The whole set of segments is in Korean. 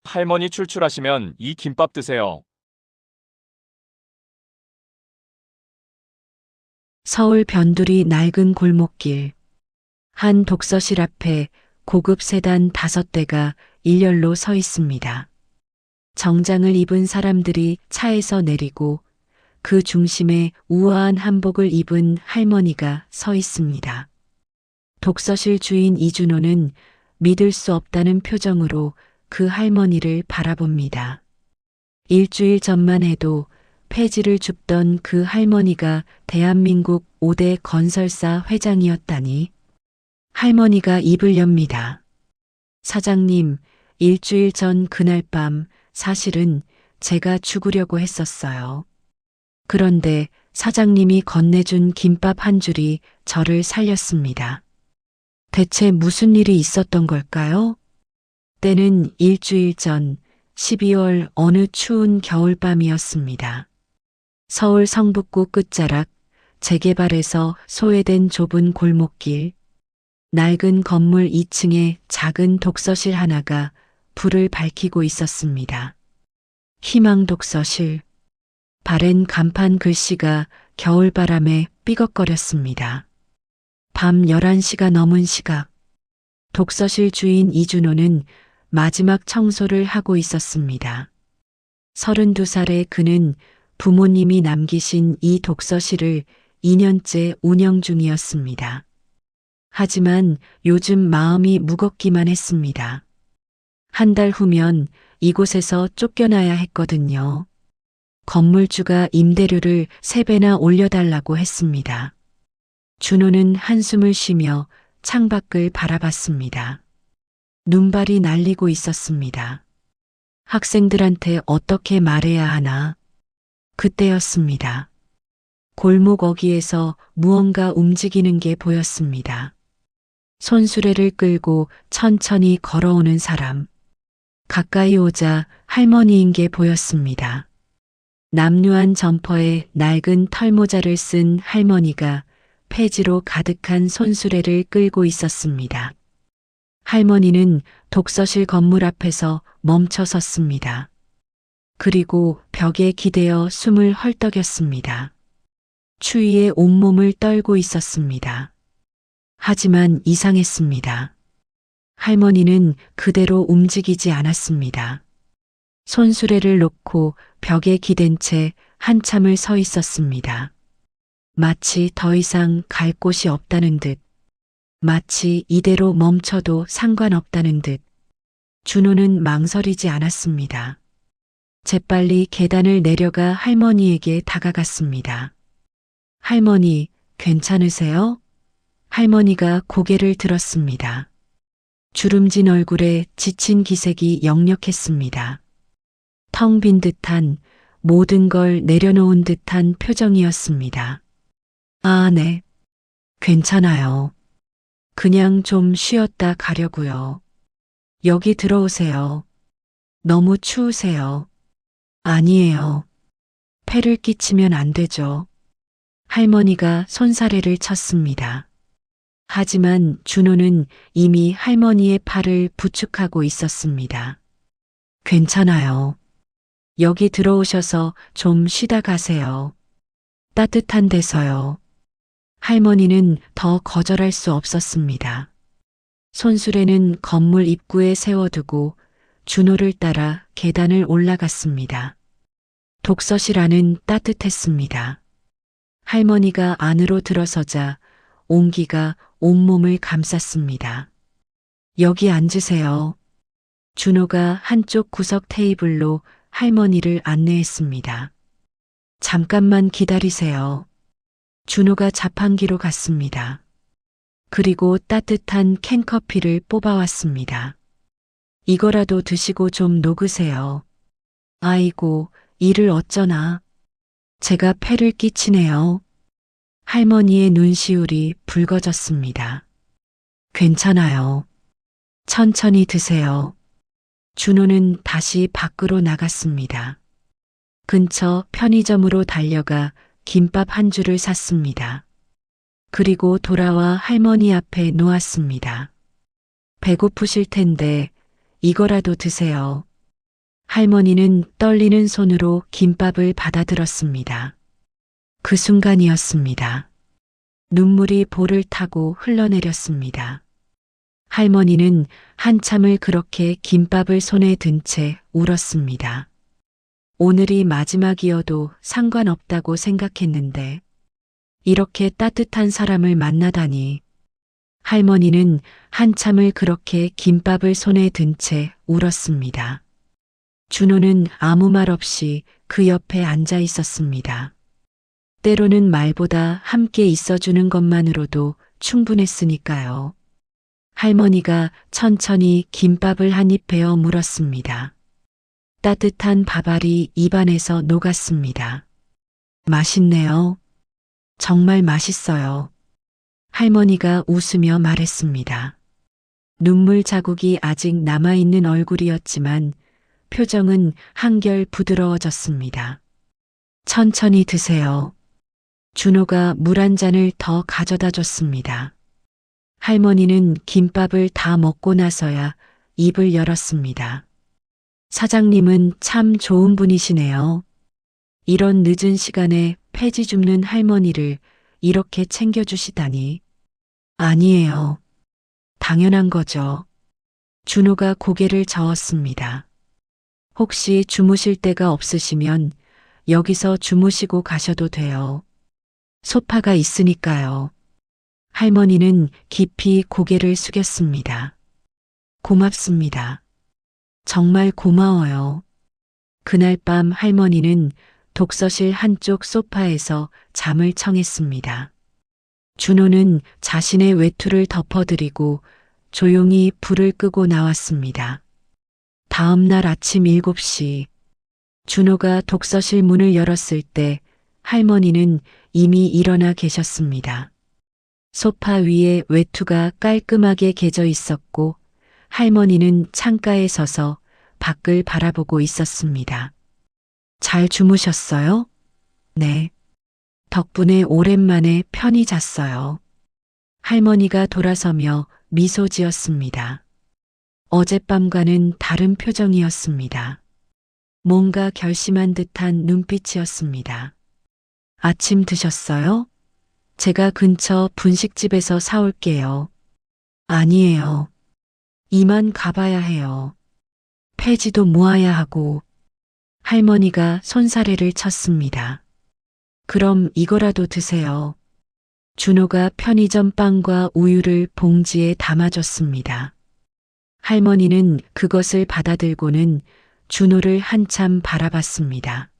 할머니 출출하시면 이 김밥 드세요. 서울 변두리 낡은 골목길. 한 독서실 앞에 고급 세단 5대가 일렬로 서 있습니다. 정장을 입은 사람들이 차에서 내리고 그 중심에 우아한 한복을 입은 할머니가 서 있습니다. 독서실 주인 이준호는 믿을 수 없다는 표정으로 그 할머니를 바라봅니다. 일주일 전만 해도 폐지를 줍던 그 할머니가 대한민국 5대 건설사 회장이었다니. 할머니가 입을 엽니다. 사장님, 일주일 전 그날 밤 사실은 제가 죽으려고 했었어요. 그런데 사장님이 건네준 김밥 한 줄이 저를 살렸습니다. 대체 무슨 일이 있었던 걸까요? 때는 일주일 전 12월 어느 추운 겨울밤이었습니다. 서울 성북구 끝자락 재개발에서 소외된 좁은 골목길, 낡은 건물 2층에 작은 독서실 하나가 불을 밝히고 있었습니다. 희망 독서실. 바랜 간판 글씨가 겨울바람에 삐걱거렸습니다. 밤 11시가 넘은 시각, 독서실 주인 이준호는 마지막 청소를 하고 있었습니다. 32살의 그는 부모님이 남기신 이 독서실을 2년째 운영 중이었습니다. 하지만 요즘 마음이 무겁기만 했습니다. 한 달 후면 이곳에서 쫓겨나야 했거든요. 건물주가 임대료를 3배나 올려달라고 했습니다. 준호는 한숨을 쉬며 창밖을 바라봤습니다. 눈발이 날리고 있었습니다. 학생들한테 어떻게 말해야 하나? 그때였습니다. 골목 어귀에서 무언가 움직이는 게 보였습니다. 손수레를 끌고 천천히 걸어오는 사람. 가까이 오자 할머니인 게 보였습니다. 남루한 점퍼에 낡은 털모자를 쓴 할머니가 폐지로 가득한 손수레를 끌고 있었습니다. 할머니는 독서실 건물 앞에서 멈춰 섰습니다. 그리고 벽에 기대어 숨을 헐떡였습니다. 추위에 온몸을 떨고 있었습니다. 하지만 이상했습니다. 할머니는 그대로 움직이지 않았습니다. 손수레를 놓고 벽에 기댄 채 한참을 서 있었습니다. 마치 더 이상 갈 곳이 없다는 듯, 마치 이대로 멈춰도 상관없다는 듯. 준호는 망설이지 않았습니다. 재빨리 계단을 내려가 할머니에게 다가갔습니다. 할머니, 괜찮으세요? 할머니가 고개를 들었습니다. 주름진 얼굴에 지친 기색이 역력했습니다. 텅 빈 듯한, 모든 걸 내려놓은 듯한 표정이었습니다. 아, 네. 괜찮아요. 그냥 좀 쉬었다 가려고요. 여기 들어오세요. 너무 추우세요. 아니에요. 폐를 끼치면 안 되죠. 할머니가 손사래를 쳤습니다. 하지만 준호는 이미 할머니의 팔을 부축하고 있었습니다. 괜찮아요. 여기 들어오셔서 좀 쉬다 가세요. 따뜻한 데서요. 할머니는 더 거절할 수 없었습니다. 손수레는 건물 입구에 세워두고 준호를 따라 계단을 올라갔습니다. 독서실 안은 따뜻했습니다. 할머니가 안으로 들어서자 온기가 온몸을 감쌌습니다. 여기 앉으세요. 준호가 한쪽 구석 테이블로 할머니를 안내했습니다. 잠깐만 기다리세요. 준호가 자판기로 갔습니다. 그리고 따뜻한 캔커피를 뽑아왔습니다. 이거라도 드시고 좀 녹으세요. 아이고, 이를 어쩌나. 제가 폐를 끼치네요. 할머니의 눈시울이 붉어졌습니다. 괜찮아요. 천천히 드세요. 준호는 다시 밖으로 나갔습니다. 근처 편의점으로 달려가 김밥 한 줄을 샀습니다. 그리고 돌아와 할머니 앞에 놓았습니다. 배고프실 텐데 이거라도 드세요. 할머니는 떨리는 손으로 김밥을 받아들었습니다. 그 순간이었습니다. 눈물이 볼을 타고 흘러내렸습니다. 할머니는 한참을 그렇게 김밥을 손에 든 채 울었습니다. 오늘이 마지막이어도 상관없다고 생각했는데 이렇게 따뜻한 사람을 만나다니. 할머니는 한참을 그렇게 김밥을 손에 든 채 울었습니다. 준호는 아무 말 없이 그 옆에 앉아 있었습니다. 때로는 말보다 함께 있어주는 것만으로도 충분했으니까요. 할머니가 천천히 김밥을 한 입 베어 물었습니다. 따뜻한 밥알이 입안에서 녹았습니다. 맛있네요. 정말 맛있어요. 할머니가 웃으며 말했습니다. 눈물 자국이 아직 남아있는 얼굴이었지만 표정은 한결 부드러워졌습니다. 천천히 드세요. 준호가 물 한 잔을 더 가져다 줬습니다. 할머니는 김밥을 다 먹고 나서야 입을 열었습니다. 사장님은 참 좋은 분이시네요. 이런 늦은 시간에 폐지 줍는 할머니를 이렇게 챙겨주시다니. 아니에요. 당연한 거죠. 준호가 고개를 저었습니다. 혹시 주무실 데가 없으시면 여기서 주무시고 가셔도 돼요. 소파가 있으니까요. 할머니는 깊이 고개를 숙였습니다. 고맙습니다. 정말 고마워요. 그날 밤 할머니는 독서실 한쪽 소파에서 잠을 청했습니다. 준호는 자신의 외투를 덮어드리고 조용히 불을 끄고 나왔습니다. 다음 날 아침 7시 준호가 독서실 문을 열었을 때 할머니는 이미 일어나 계셨습니다. 소파 위에 외투가 깔끔하게 개져 있었고 할머니는 창가에 서서 밖을 바라보고 있었습니다. 잘 주무셨어요? 네. 덕분에 오랜만에 편히 잤어요. 할머니가 돌아서며 미소 지었습니다. 어젯밤과는 다른 표정이었습니다. 뭔가 결심한 듯한 눈빛이었습니다. 아침 드셨어요? 제가 근처 분식집에서 사올게요. 아니에요. 이만 가봐야 해요. 폐지도 모아야 하고. 할머니가 손사래를 쳤습니다. 그럼 이거라도 드세요. 준호가 편의점 빵과 우유를 봉지에 담아줬습니다. 할머니는 그것을 받아들고는 준호를 한참 바라봤습니다.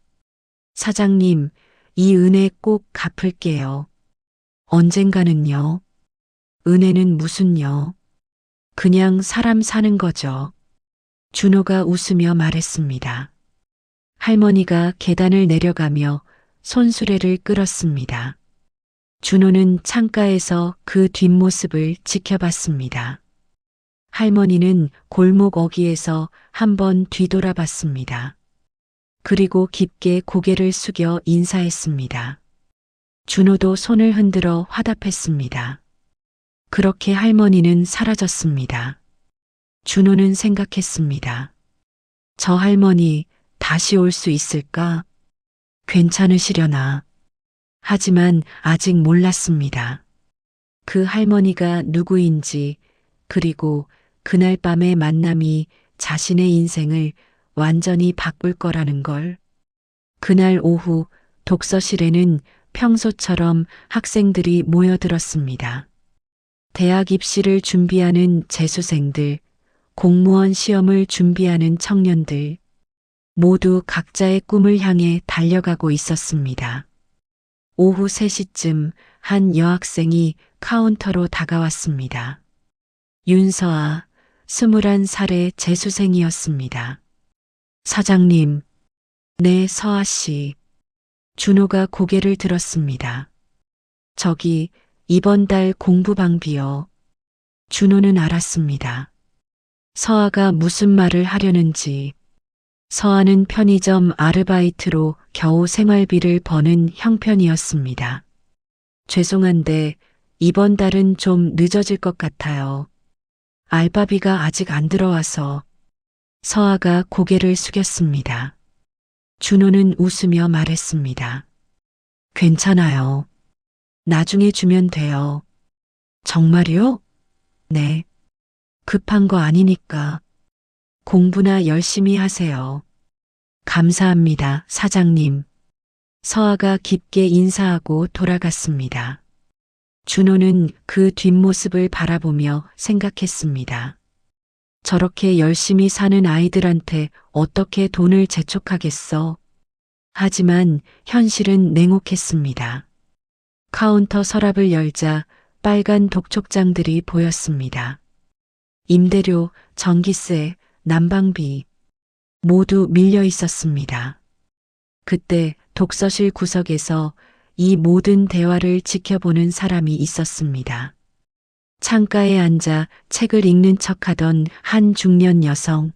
사장님, 이 은혜 꼭 갚을게요. 언젠가는요. 은혜는 무슨요? 그냥 사람 사는 거죠. 준호가 웃으며 말했습니다. 할머니가 계단을 내려가며 손수레를 끌었습니다. 준호는 창가에서 그 뒷모습을 지켜봤습니다. 할머니는 골목 어귀에서 한번 뒤돌아봤습니다. 그리고 깊게 고개를 숙여 인사했습니다. 준호도 손을 흔들어 화답했습니다. 그렇게 할머니는 사라졌습니다. 준호는 생각했습니다. 저 할머니 다시 올 수 있을까? 괜찮으시려나? 하지만 아직 몰랐습니다. 그 할머니가 누구인지, 그리고 그날 밤의 만남이 자신의 인생을 완전히 바꿀 거라는 걸. 그날 오후 독서실에는 평소처럼 학생들이 모여들었습니다. 대학 입시를 준비하는 재수생들, 공무원 시험을 준비하는 청년들, 모두 각자의 꿈을 향해 달려가고 있었습니다. 오후 3시쯤 한 여학생이 카운터로 다가왔습니다. 윤서아, 21살의 재수생이었습니다. 사장님, 네, 서아 씨. 준호가 고개를 들었습니다. 저기, 이번 달 공부방비요. 준호는 알았습니다. 서아가 무슨 말을 하려는지. 서아는 편의점 아르바이트로 겨우 생활비를 버는 형편이었습니다. 죄송한데 이번 달은 좀 늦어질 것 같아요. 알바비가 아직 안 들어와서. 서아가 고개를 숙였습니다. 준호는 웃으며 말했습니다. 괜찮아요. 나중에 주면 돼요. 정말요? 네. 급한 거 아니니까. 공부나 열심히 하세요. 감사합니다, 사장님. 서아가 깊게 인사하고 돌아갔습니다. 준호는 그 뒷모습을 바라보며 생각했습니다. 저렇게 열심히 사는 아이들한테 어떻게 돈을 재촉하겠어? 하지만 현실은 냉혹했습니다. 카운터 서랍을 열자 빨간 독촉장들이 보였습니다. 임대료, 전기세, 난방비 모두 밀려 있었습니다. 그때 독서실 구석에서 이 모든 대화를 지켜보는 사람이 있었습니다. 창가에 앉아 책을 읽는 척하던 한 중년 여성.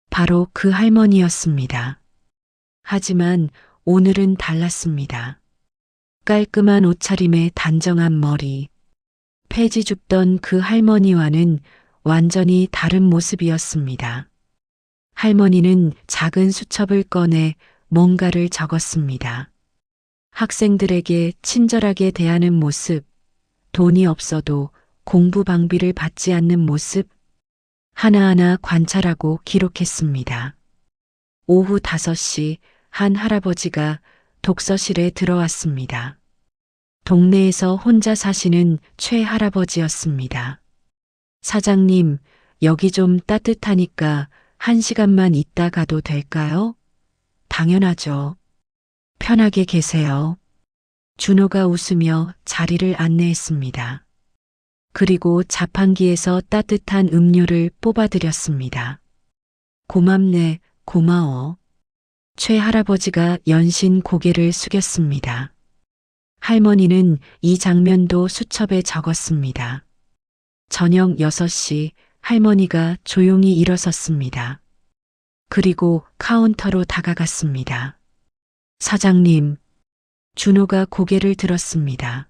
바로 그 할머니였습니다. 하지만 오늘은 달랐습니다. 깔끔한 옷차림에 단정한 머리. 폐지 줍던 그 할머니와는 완전히 다른 모습이었습니다. 할머니는 작은 수첩을 꺼내 뭔가를 적었습니다. 학생들에게 친절하게 대하는 모습, 돈이 없어도 공부 방비를 받지 않는 모습, 하나하나 관찰하고 기록했습니다. 오후 5시 한 할아버지가 독서실에 들어왔습니다. 동네에서 혼자 사시는 최 할아버지였습니다. 사장님, 여기 좀 따뜻하니까 1시간만 있다 가도 될까요? 당연하죠. 편하게 계세요. 준호가 웃으며 자리를 안내했습니다. 그리고 자판기에서 따뜻한 음료를 뽑아드렸습니다. 고맙네, 고마워. 최 할아버지가 연신 고개를 숙였습니다. 할머니는 이 장면도 수첩에 적었습니다. 저녁 6시 할머니가 조용히 일어섰습니다. 그리고 카운터로 다가갔습니다. 사장님, 준호가 고개를 들었습니다.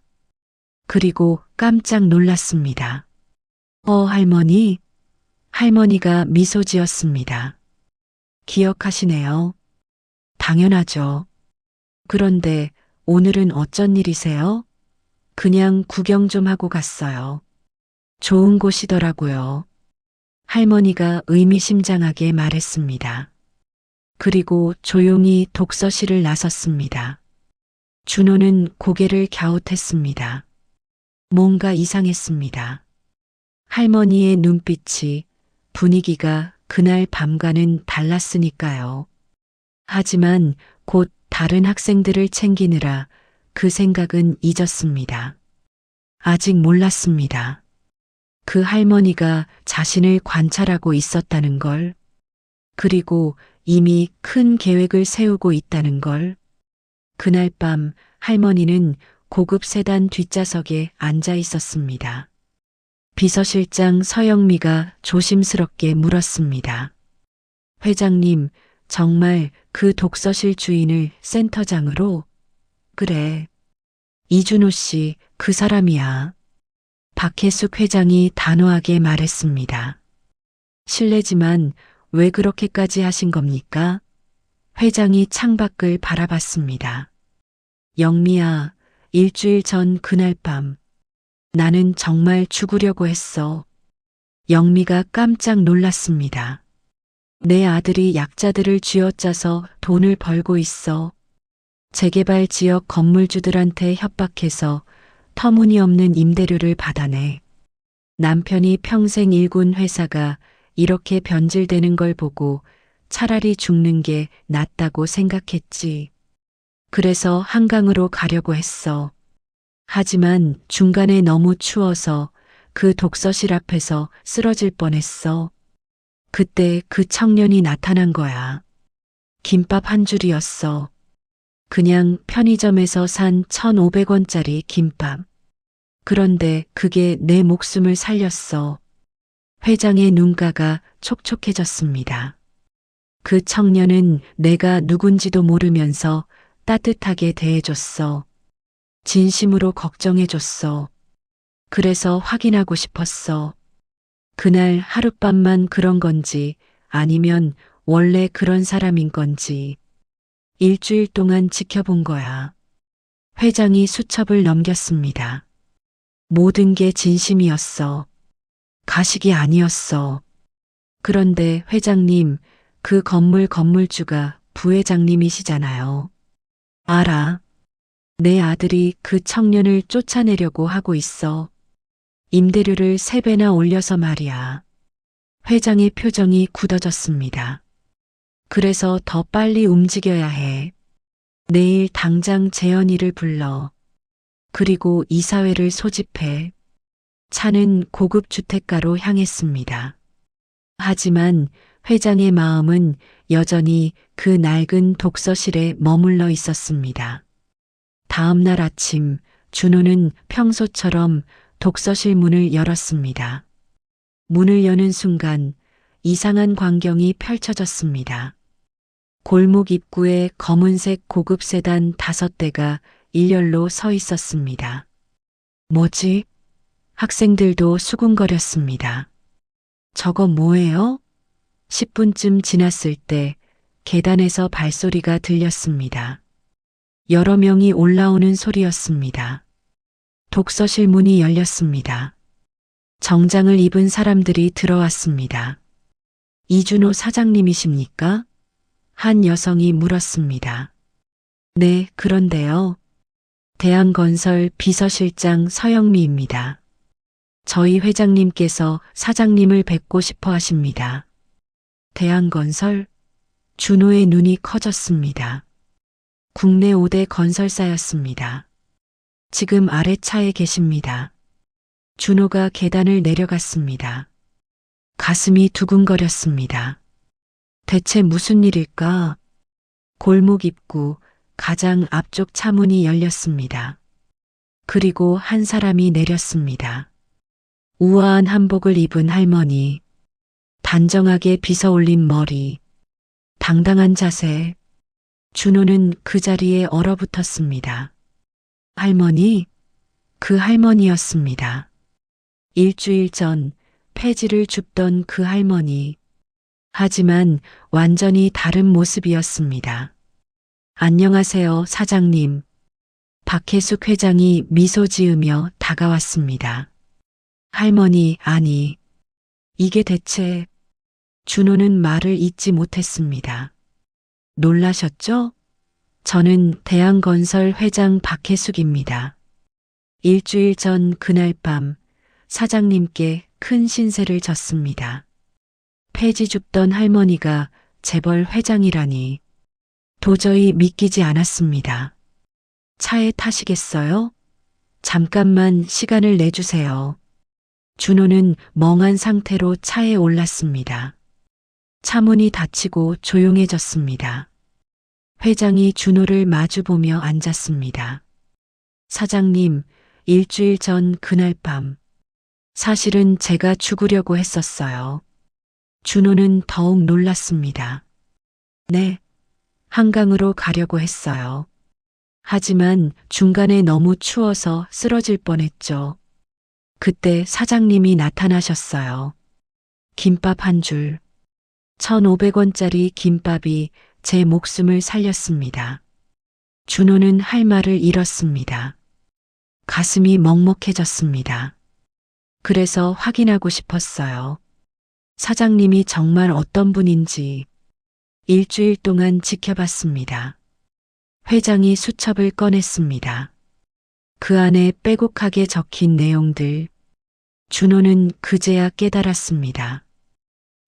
그리고 깜짝 놀랐습니다. 할머니? 할머니가 미소 지었습니다. 기억하시네요. 당연하죠. 그런데 오늘은 어쩐 일이세요? 그냥 구경 좀 하고 갔어요. 좋은 곳이더라고요. 할머니가 의미심장하게 말했습니다. 그리고 조용히 독서실을 나섰습니다. 준호는 고개를 갸웃했습니다. 뭔가 이상했습니다. 할머니의 눈빛이, 분위기가 그날 밤과는 달랐으니까요. 하지만 곧 다른 학생들을 챙기느라 그 생각은 잊었습니다. 아직 몰랐습니다. 그 할머니가 자신을 관찰하고 있었다는 걸, 그리고 이미 큰 계획을 세우고 있다는 걸. 그날 밤 할머니는 고급 세단 뒷좌석에 앉아 있었습니다. 비서실장 서영미가 조심스럽게 물었습니다. 회장님, 정말 그 독서실 주인을 센터장으로? 그래. 이준호 씨, 그 사람이야. 박혜숙 회장이 단호하게 말했습니다. 실례지만 왜 그렇게까지 하신 겁니까? 회장이 창밖을 바라봤습니다. 영미야, 일주일 전 그날 밤 나는 정말 죽으려고 했어. 영미가 깜짝 놀랐습니다. 내 아들이 약자들을 쥐어짜서 돈을 벌고 있어. 재개발 지역 건물주들한테 협박해서 터무니없는 임대료를 받아내. 남편이 평생 일군 회사가 이렇게 변질되는 걸 보고 차라리 죽는 게 낫다고 생각했지. 그래서 한강으로 가려고 했어. 하지만 중간에 너무 추워서 그 독서실 앞에서 쓰러질 뻔했어. 그때 그 청년이 나타난 거야. 김밥 한 줄이었어. 그냥 편의점에서 산 1,500원짜리 김밥. 그런데 그게 내 목숨을 살렸어. 회장의 눈가가 촉촉해졌습니다. 그 청년은 내가 누군지도 모르면서 따뜻하게 대해줬어. 진심으로 걱정해줬어. 그래서 확인하고 싶었어. 그날 하룻밤만 그런 건지 아니면 원래 그런 사람인 건지 일주일 동안 지켜본 거야. 회장이 수첩을 넘겼습니다. 모든 게 진심이었어. 가식이 아니었어. 그런데 회장님, 그 건물 건물주가 부회장님이시잖아요. 알아. 내 아들이 그 청년을 쫓아내려고 하고 있어. 임대료를 3배나 올려서 말이야. 회장의 표정이 굳어졌습니다. 그래서 더 빨리 움직여야 해. 내일 당장 재현이를 불러. 그리고 이사회를 소집해. 차는 고급 주택가로 향했습니다. 하지만 회장의 마음은 여전히 그 낡은 독서실에 머물러 있었습니다. 다음 날 아침 준호는 평소처럼 독서실 문을 열었습니다. 문을 여는 순간 이상한 광경이 펼쳐졌습니다. 골목 입구에 검은색 고급 세단 5대가 일렬로 서 있었습니다. 뭐지? 학생들도 수군거렸습니다. 저거 뭐예요? 10분쯤 지났을 때 계단에서 발소리가 들렸습니다. 여러 명이 올라오는 소리였습니다. 독서실 문이 열렸습니다. 정장을 입은 사람들이 들어왔습니다. 이준호 사장님이십니까? 한 여성이 물었습니다. 네, 그런데요. 대한건설 비서실장 서영미입니다. 저희 회장님께서 사장님을 뵙고 싶어 하십니다. 대한건설? 준호의 눈이 커졌습니다. 국내 5대 건설사였습니다. 지금 아래 차에 계십니다. 준호가 계단을 내려갔습니다. 가슴이 두근거렸습니다. 대체 무슨 일일까? 골목 입구 가장 앞쪽 차문이 열렸습니다. 그리고 한 사람이 내렸습니다. 우아한 한복을 입은 할머니, 단정하게 빗어 올린 머리, 당당한 자세. 준호는 그 자리에 얼어붙었습니다. 할머니? 그 할머니였습니다. 일주일 전 폐지를 줍던 그 할머니. 하지만 완전히 다른 모습이었습니다. 안녕하세요, 사장님. 박혜숙 회장이 미소 지으며 다가왔습니다. 할머니, 아니. 이게 대체... 준호는 말을 잇지 못했습니다. 놀라셨죠? 저는 대한건설 회장 박혜숙입니다. 일주일 전 그날 밤 사장님께 큰 신세를 졌습니다. 폐지 줍던 할머니가 재벌 회장이라니 도저히 믿기지 않았습니다. 차에 타시겠어요? 잠깐만 시간을 내주세요. 준호는 멍한 상태로 차에 올랐습니다. 차문이 닫히고 조용해졌습니다. 회장이 준호를 마주보며 앉았습니다. 사장님, 일주일 전 그날 밤 사실은 제가 죽으려고 했었어요. 준호는 더욱 놀랐습니다. 네, 한강으로 가려고 했어요. 하지만 중간에 너무 추워서 쓰러질 뻔했죠. 그때 사장님이 나타나셨어요. 김밥 한 줄. 1,500원짜리 김밥이 제 목숨을 살렸습니다. 준호는 할 말을 잃었습니다. 가슴이 먹먹해졌습니다. 그래서 확인하고 싶었어요. 사장님이 정말 어떤 분인지. 일주일 동안 지켜봤습니다. 회장이 수첩을 꺼냈습니다. 그 안에 빼곡하게 적힌 내용들. 준호는 그제야 깨달았습니다.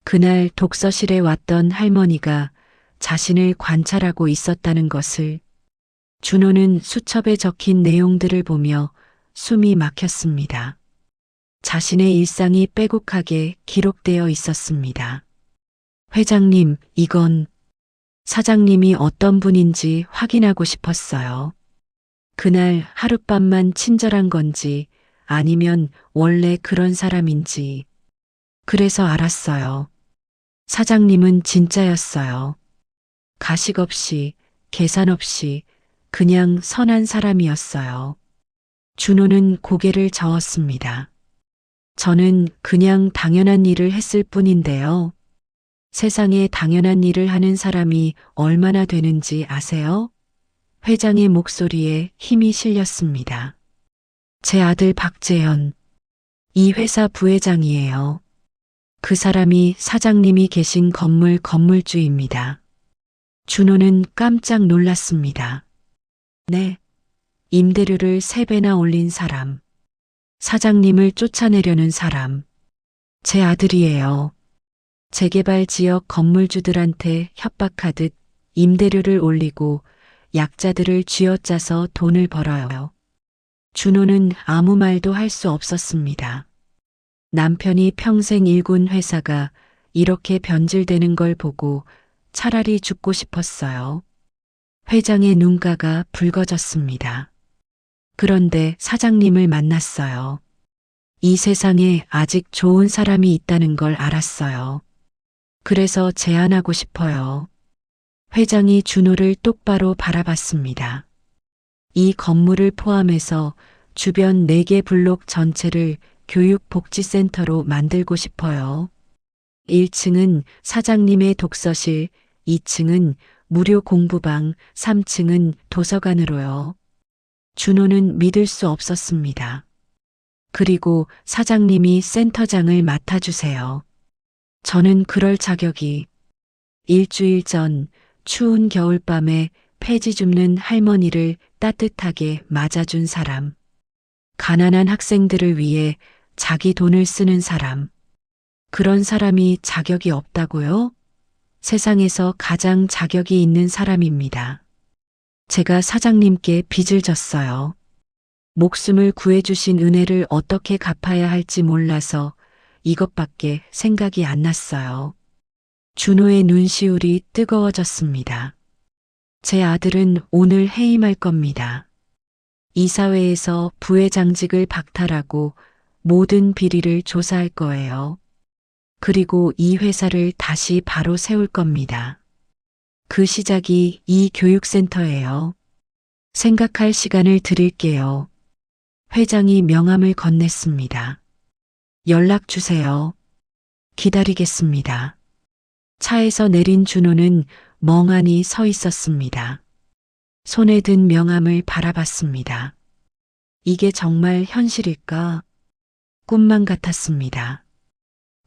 그날 독서실에 왔던 할머니가 자신을 관찰하고 있었다는 것을. 준호는 수첩에 적힌 내용들을 보며 숨이 막혔습니다. 자신의 일상이 빼곡하게 기록되어 있었습니다. 회장님, 이건 사장님이 어떤 분인지 확인하고 싶었어요. 그날 하룻밤만 친절한 건지 아니면 원래 그런 사람인지. 그래서 알았어요. 사장님은 진짜였어요. 가식 없이, 계산 없이 그냥 선한 사람이었어요. 준호는 고개를 저었습니다. 저는 그냥 당연한 일을 했을 뿐인데요. 세상에 당연한 일을 하는 사람이 얼마나 되는지 아세요? 회장의 목소리에 힘이 실렸습니다. 제 아들 박재현, 이 회사 부회장이에요. 그 사람이 사장님이 계신 건물 건물주입니다. 준호는 깜짝 놀랐습니다. 네, 임대료를 3배나 올린 사람, 사장님을 쫓아내려는 사람, 제 아들이에요. 재개발 지역 건물주들한테 협박하듯 임대료를 올리고 약자들을 쥐어짜서 돈을 벌어요. 준호는 아무 말도 할 수 없었습니다. 남편이 평생 일군 회사가 이렇게 변질되는 걸 보고 차라리 죽고 싶었어요. 회장의 눈가가 붉어졌습니다. 그런데 사장님을 만났어요. 이 세상에 아직 좋은 사람이 있다는 걸 알았어요. 그래서 제안하고 싶어요. 회장이 준호를 똑바로 바라봤습니다. 이 건물을 포함해서 주변 4개 블록 전체를 교육복지센터로 만들고 싶어요. 1층은 사장님의 독서실, 2층은 무료 공부방, 3층은 도서관으로요. 준호는 믿을 수 없었습니다. 그리고 사장님이 센터장을 맡아주세요. 저는 그럴 자격이. 일주일 전 추운 겨울밤에 폐지 줍는 할머니를 따뜻하게 맞아준 사람. 가난한 학생들을 위해 자기 돈을 쓰는 사람. 그런 사람이 자격이 없다고요? 세상에서 가장 자격이 있는 사람입니다. 제가 사장님께 빚을 졌어요. 목숨을 구해주신 은혜를 어떻게 갚아야 할지 몰라서 이것밖에 생각이 안 났어요. 준호의 눈시울이 뜨거워졌습니다. 제 아들은 오늘 해임할 겁니다. 이사회에서 부회장직을 박탈하고 모든 비리를 조사할 거예요. 그리고 이 회사를 다시 바로 세울 겁니다. 그 시작이 이 교육센터예요. 생각할 시간을 드릴게요. 회장이 명함을 건넸습니다. 연락 주세요. 기다리겠습니다. 차에서 내린 준호는 멍하니 서 있었습니다. 손에 든 명함을 바라봤습니다. 이게 정말 현실일까? 꿈만 같았습니다.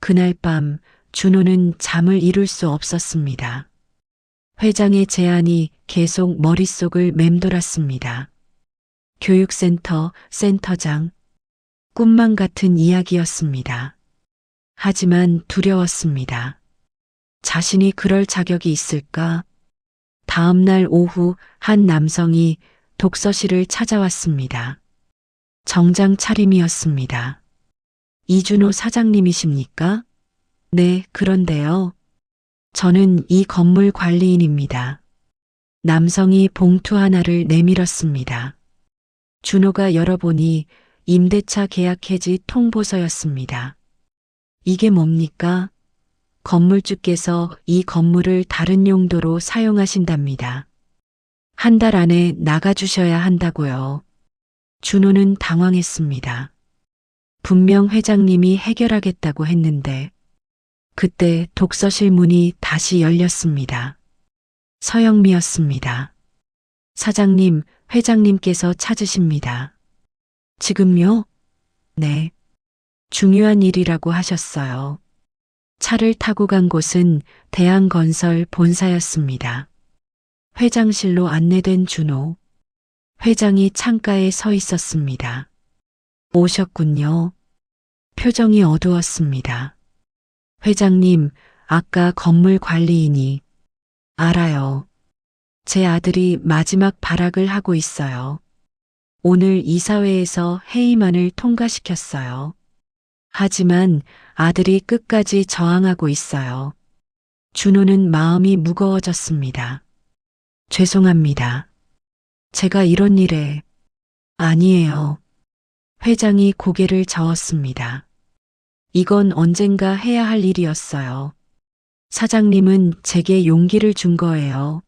그날 밤 준호는 잠을 이룰 수 없었습니다. 회장의 제안이 계속 머릿속을 맴돌았습니다. 교육센터, 센터장. 꿈만 같은 이야기였습니다. 하지만 두려웠습니다. 자신이 그럴 자격이 있을까? 다음 날 오후 한 남성이 독서실을 찾아왔습니다. 정장 차림이었습니다. 이준호 사장님이십니까? 네, 그런데요. 저는 이 건물 관리인입니다. 남성이 봉투 하나를 내밀었습니다. 준호가 열어보니 임대차 계약 해지 통보서였습니다. 이게 뭡니까? 건물주께서 이 건물을 다른 용도로 사용하신답니다. 한 달 안에 나가주셔야 한다고요. 준호는 당황했습니다. 분명 회장님이 해결하겠다고 했는데 그때 독서실 문이 다시 열렸습니다. 서영미였습니다. 사장님, 회장님께서 찾으십니다. 지금요? 네. 중요한 일이라고 하셨어요. 차를 타고 간 곳은 대한건설 본사였습니다. 회장실로 안내된 준호. 회장이 창가에 서 있었습니다. 오셨군요. 표정이 어두웠습니다. 회장님, 아까 건물 관리인이. 알아요. 제 아들이 마지막 발악을 하고 있어요. 오늘 이사회에서 해임안을 통과시켰어요. 하지만 아들이 끝까지 저항하고 있어요. 준호는 마음이 무거워졌습니다. 죄송합니다. 제가 이런 일에. 아니에요. 회장이 고개를 저었습니다. 이건 언젠가 해야 할 일이었어요. 사장님은 제게 용기를 준 거예요.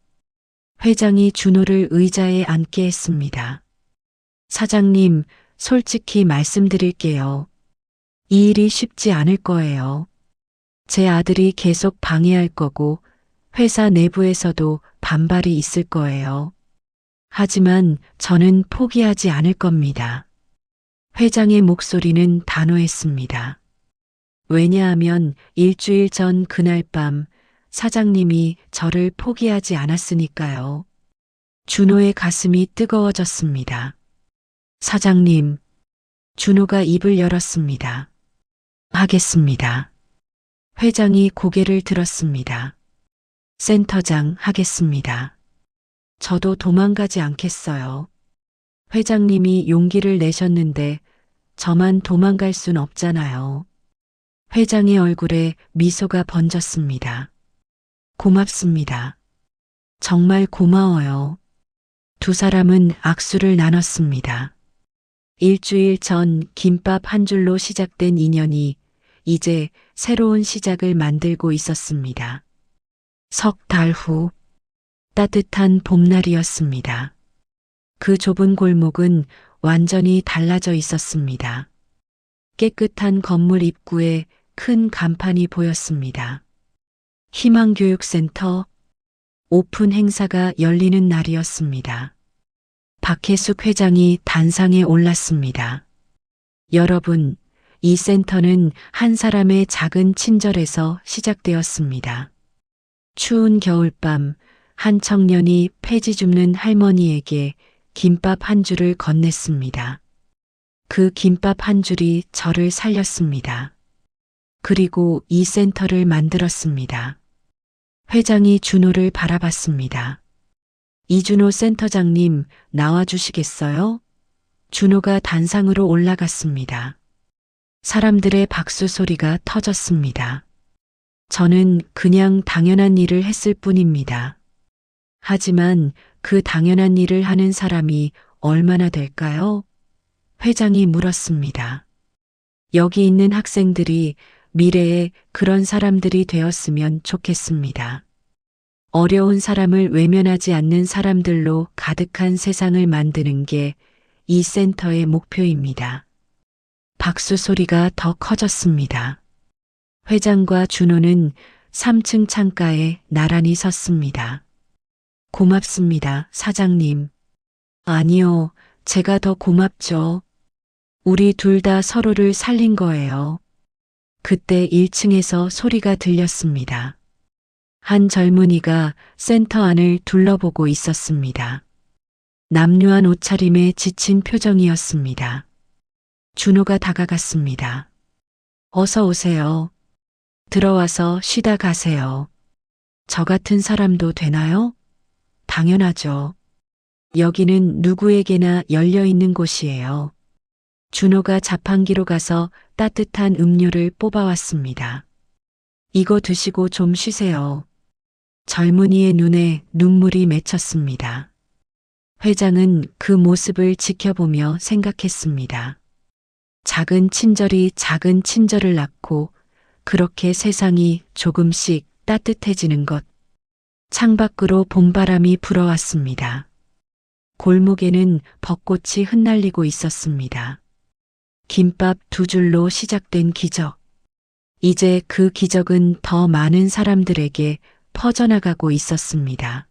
회장이 준호를 의자에 앉게 했습니다. 사장님, 솔직히 말씀드릴게요. 이 일이 쉽지 않을 거예요. 제 아들이 계속 방해할 거고 회사 내부에서도 반발이 있을 거예요. 하지만 저는 포기하지 않을 겁니다. 회장의 목소리는 단호했습니다. 왜냐하면 일주일 전 그날 밤 사장님이 저를 포기하지 않았으니까요. 준호의 가슴이 뜨거워졌습니다. 사장님, 준호가 입을 열었습니다. 하겠습니다. 회장이 고개를 들었습니다. 센터장 하겠습니다. 저도 도망가지 않겠어요. 회장님이 용기를 내셨는데 저만 도망갈 순 없잖아요. 회장의 얼굴에 미소가 번졌습니다. 고맙습니다. 정말 고마워요. 두 사람은 악수를 나눴습니다. 일주일 전 김밥 한 줄로 시작된 인연이 이제 새로운 시작을 만들고 있었습니다. 석 달 후 따뜻한 봄날이었습니다. 그 좁은 골목은 완전히 달라져 있었습니다. 깨끗한 건물 입구에 큰 간판이 보였습니다. 희망교육센터 오픈 행사가 열리는 날이었습니다. 박혜숙 회장이 단상에 올랐습니다. 여러분, 이 센터는 한 사람의 작은 친절에서 시작되었습니다. 추운 겨울밤, 한 청년이 폐지 줍는 할머니에게 김밥 한 줄을 건넸습니다. 그 김밥 한 줄이 저를 살렸습니다. 그리고 이 센터를 만들었습니다. 회장이 준호를 바라봤습니다. 이준호 센터장님 나와주시겠어요? 준호가 단상으로 올라갔습니다. 사람들의 박수 소리가 터졌습니다. 저는 그냥 당연한 일을 했을 뿐입니다. 하지만 그 당연한 일을 하는 사람이 얼마나 될까요? 회장이 물었습니다. 여기 있는 학생들이 미래에 그런 사람들이 되었으면 좋겠습니다. 어려운 사람을 외면하지 않는 사람들로 가득한 세상을 만드는 게 이 센터의 목표입니다. 박수 소리가 더 커졌습니다. 회장과 준호는 3층 창가에 나란히 섰습니다. 고맙습니다, 사장님. 아니요, 제가 더 고맙죠. 우리 둘 다 서로를 살린 거예요. 그때 1층에서 소리가 들렸습니다. 한 젊은이가 센터 안을 둘러보고 있었습니다. 남루한 옷차림에 지친 표정이었습니다. 준호가 다가갔습니다. 어서 오세요. 들어와서 쉬다 가세요. 저 같은 사람도 되나요? 당연하죠. 여기는 누구에게나 열려 있는 곳이에요. 준호가 자판기로 가서 따뜻한 음료를 뽑아왔습니다. 이거 드시고 좀 쉬세요. 젊은이의 눈에 눈물이 맺혔습니다. 회장은 그 모습을 지켜보며 생각했습니다. 작은 친절이 작은 친절을 낳고 그렇게 세상이 조금씩 따뜻해지는 것. 창밖으로 봄바람이 불어왔습니다. 골목에는 벚꽃이 흩날리고 있었습니다. 김밥 2줄로 시작된 기적. 이제 그 기적은 더 많은 사람들에게 퍼져나가고 있었습니다.